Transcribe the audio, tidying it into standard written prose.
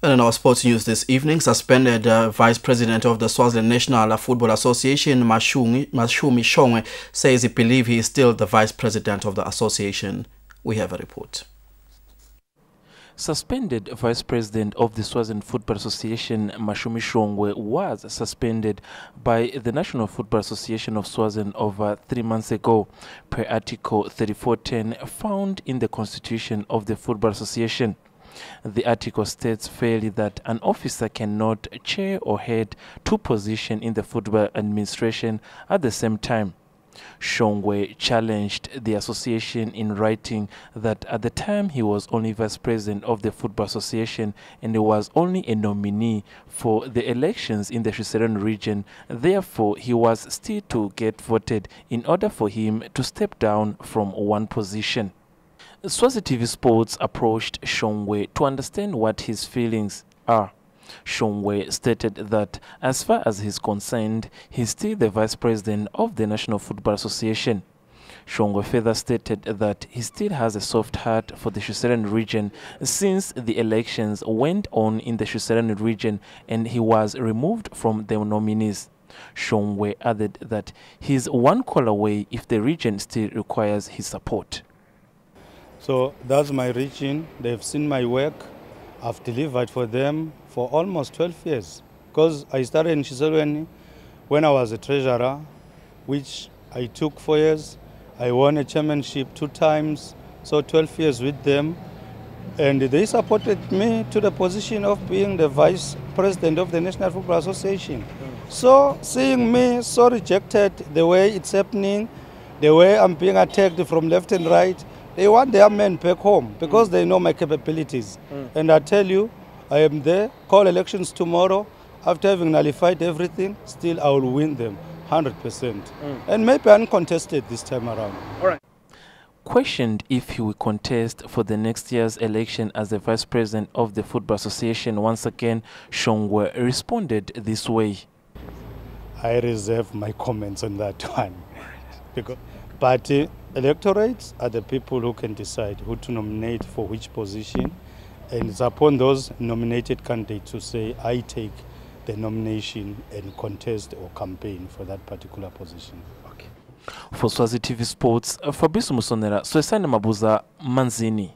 And in our sports news this evening, suspended Vice President of the Swaziland National Football Association, Mashumi Shongwe, says he believes he is still the Vice President of the association. We have a report. Suspended Vice President of the Swaziland Football Association, Mashumi Shongwe, was suspended by the National Football Association of Swaziland over 3 months ago, per Article 3410 found in the Constitution of the Football Association. The article states fairly that an officer cannot chair or head two positions in the football administration at the same time. Shongwe challenged the association in writing that at the time he was only vice president of the Football Association and he was only a nominee for the elections in the Swaziland region. Therefore, he was still to get voted in order for him to step down from one position. Swazi TV Sports approached Shongwe to understand what his feelings are. Shongwe stated that as far as he's concerned, he's still the vice president of the National Football Association. Shongwe further stated that he still has a soft heart for the Swaziland region since the elections went on in the Swaziland region and he was removed from the nominees. Shongwe added that he's one call away if the region still requires his support. So that's my region. They've seen my work. I've delivered for them for almost 12 years. Because I started in Swaziland when I was a treasurer, which I took 4 years. I won a chairmanship 2 times, so 12 years with them. And they supported me to the position of being the vice president of the National Football Association. So seeing me so rejected, the way it's happening, the way I'm being attacked from left and right, they want their men back home because they know my capabilities. And I tell you, I am there, call elections tomorrow. After having nullified everything, still I will win them 100%. And maybe uncontested this time around. All right. Questioned if he will contest for the next year's election as the vice president of the Football Association, once again, Shongwe responded this way. I reserve my comments on that one. But electorates are the people who can decide who to nominate for which position, and it's upon those nominated candidates to say, I take the nomination and contest or campaign for that particular position. Okay. For Swazi TV Sports, Fabrice Musonera, Swaziland Mabuza, Manzini.